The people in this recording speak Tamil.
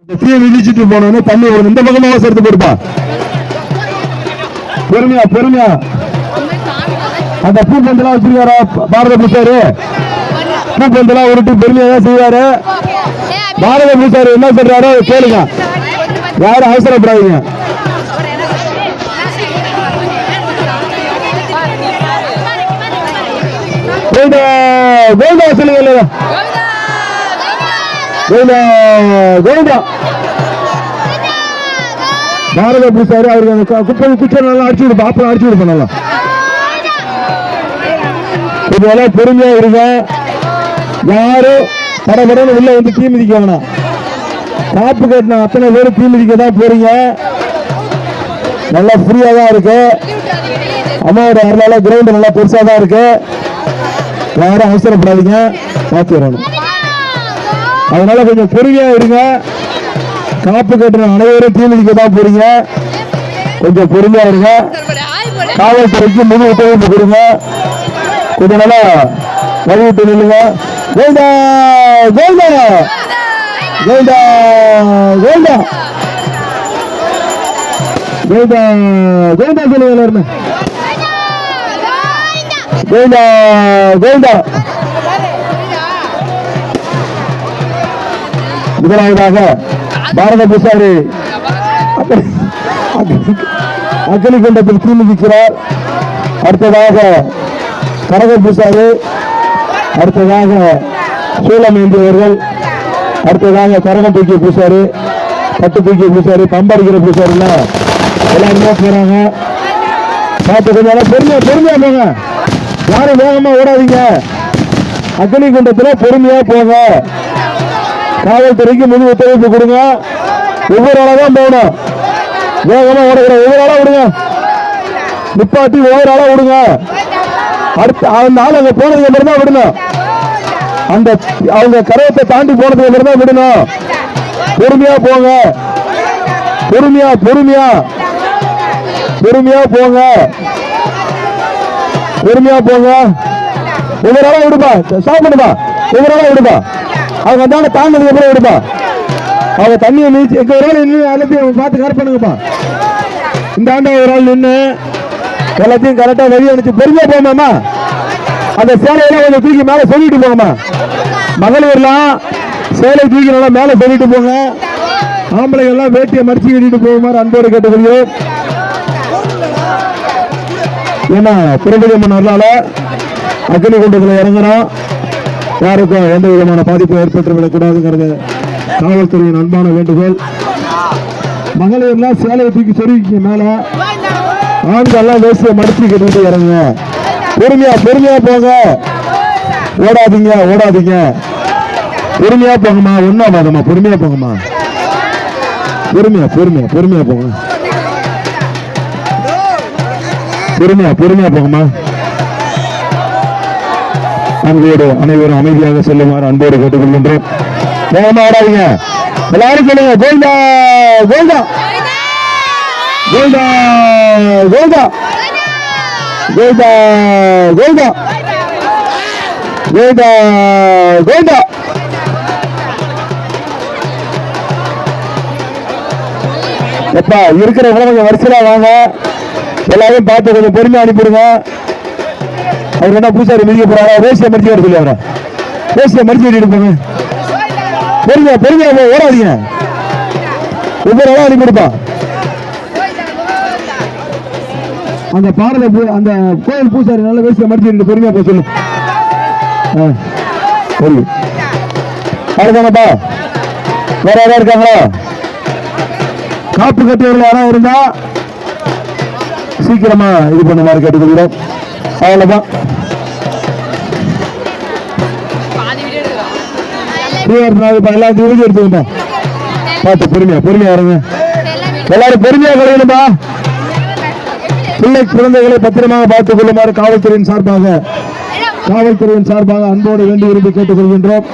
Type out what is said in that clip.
தீ விதிச்சுட்டு போனோன்னு தண்ணி ஒரு இந்த பக்கமாக சேர்த்து போடுப்பா. பொறுமையா பொறுமையா. அந்த பூ பந்தெல்லாம் வச்சிருக்காரா பாரத பூசாரு? பூ பந்தெல்லாம் உருட்டு பொறுமையா தான் செய்வாரு. பாரத பூசாரு என்ன சொல்றாரோ கேளுங்க, யாரும் அவசரப்படாதீங்க. கோவிந்தா சொல்லுங்க. கோவிந்தா பாரத பூசாரி அவருக்கு குப்பை குச்சை நல்லா அடிச்சு விடுப்பா. அப்புறம் அடிச்சு விடுப்பா நல்லா. இதெல்லாம் பொறுமையா இருங்க. யாரும் படபடன்னு உள்ள வந்து தீ மிதிக்க வேணாம். காப்பு கட்டின அத்தனை பேரும் தீ மிதிக்க தான் போறீங்க. நல்லா ஃப்ரீயா தான் இருக்கு. அம்மாவோட அருளால கிரவுண்ட் நல்லா பெருசா தான் இருக்கு. யாரும் அவசரப்படாதீங்க, பார்த்து வரணும். அதனால கொஞ்சம் பொறுமையா இருங்க. காப்பு கட்டின அனைவரும் தீ மிதிக்க தான் போறீங்க. கொஞ்சம் பொறுமையா இருங்க. காவல்துறைக்கு முழு ஒத்துழைப்பு கொடுங்க. கொஞ்சம் நல்லா வழிவிட்டு நில்லுங்க. கோவிந்தா கோவிந்தா கோவிந்தா கோவிந்தா கோவிந்தா கோவிந்தா சொல்லுங்க எல்லாருமே. கோவிந்தா கோவிந்தா. முதலாவதாக பாரத பூசாரி அக்னிகுண்டத்தில் தீ மிதிக்கிறார். அடுத்ததாக கரக பூசாரி, அடுத்ததாக சூளம் ஏந்தியவர்கள், அடுத்ததாக கரகம் தூக்கிய பூசாரி, பட்டு தூக்கிய பூசாரி, பம்படிக்கிற பூசாரி எல்லாருமே போறாங்க. பார்த்து கொஞ்சம் பொறுமையா பொறுமையா போங்க. யாரும் வேகமா ஓடாதீங்க. அக்னிகுண்டத்தில் பொறுமையா போங்க. காவல்துறைக்கு முழு ஒத்துழைப்பு கொடுங்க. ஒவ்வொரு ஆளா தான் போகணும். வேகமா ஓடுகிற ஒவ்வொரு ஆளா விடுங்க. நிப்பாட்டி ஒவ்வொரு ஆளா விடுங்க. அடுத்த அந்த ஆள் அங்க போனதுக்கு அப்புறம் தான் விடணும். அந்த அவங்க கரையத்தை தாண்டி போனதுக்கு அப்புறம் தான் விடணும். பொறுமையா போங்க. பொறுமையா பொறுமையா பொறுமையா போங்க. பொறுமையா போங்க. ஒவ்வொரு ஆளா விடுப்பா. ஸ்டாப் பண்ணுப்பா. ஒவ்வொரு ஆளா விடுப்பா. அவங்க அந்த தாண்டதுக்கு அப்புறம் விடுப்பா. அவங்க தண்ணியை நீச்சு எங்க ஒரு ஆள் நின்று எல்லாத்தையும் பார்த்து கரெக்ட் பண்ணுங்கப்பா. இந்த ஆண்ட ஒரு ஆள் நின்று எல்லாத்தையும் கரெக்டா வெளியே அனுப்பிச்சு பொறுமையா போமாமா. அந்த சேலையெல்லாம் கொஞ்சம் தூக்கி மேல சொல்லிட்டு போங்கம்மா. மகளிர்லாம் சேலை தூக்கி நல்லா மேல சொல்லிட்டு போங்க. ஆம்பளைகள் எல்லாம் வேட்டியை மடிச்சு கட்டிட்டு போகுமாறு அன்போடு கேட்டுக்கொள்கிறோம். ஏன்னா திரௌபதி அருளால அக்னிகுண்டத்தில் இறங்குறோம். யாருக்கும் எந்த விதமான பாதிப்பு ஏற்பட்டு விடக்கூடாதுங்கிறது காவல்துறையின் அன்பான வேண்டுகோள். மகளிர்லாம் சேலையை தூக்கி சொருவிக்கு மேல, ஆண்கள்லாம் வேசியை மடிச்சு கட்டிட்டு இறங்குங்க. பொறுமையா பொறுமையா போங்க. ஓடாதீங்க ஓடாதீங்க. பொறுமையா போங்கம்மா. ஒன்னா பாதம்மா. பொறுமையா போங்கம்மா. பொறுமையா பொறுமையா பொறுமையா போங்க. பொறுமையா பொறுமையா போங்கம்மா. அன்போடு அனைவரும் அமைதியாக செல்லுமாறு அன்போடு கேட்டுக்கொள்கின்றோம். வேகமா ஓடாதீங்க. எல்லாரும் சொல்லுங்க கோவிந்தா கோவிந்தா கோவிந்தா கோவிந்தா கோவிந்தா கோவிந்தா கோவிந்தா கோவிந்தா. எப்பா இருக்கிறவங்க கொஞ்சம் வரிசையா வாங்க. எல்லாரும் பார்த்து கொஞ்சம் பொறுமையா அனுப்பிடுங்க. அவர் என்ன பூசாரி மிதிக்க போறாரா? வேசியை மடிச்சு வர சொல்லி அவரை வேசியை மடிச்சு கட்டிட்டு போங்க. பொறுமையா பொறுமையா போ. ஓடாதீங்க. ஒவ்வொரு ஆளா அனுப்பிடுப்பா. அந்த பாரத அந்த கோயில் பூசாரி நல்ல வேசியை மடிச்சு கட்டிட்டு பொறுமையா போக சொல்லு. சரி அவ்வளவுதானப்பா. வேற யாரா இருக்காங்களா? காப்பு கட்டியவர்கள் யாரா இருந்தா சீக்கிரமா இது பண்ணுமாறு கேட்டுக்கொள்கிறோம். அவ்வளவுதான். எல்லாத்தையும் எடுத்துக்கா. பார்த்து பொறுமையா பொறுமையா இருங்க. எல்லாரும் பொறுமையா கலையணும்பா. பிள்ளை குழந்தைகளை பத்திரமாக பார்த்துக் கொள்ளுமாறு காவல்துறையின் சார்பாக அன்போடு வேண்டி விரும்பி கேட்டுக்கொள்கின்றோம்.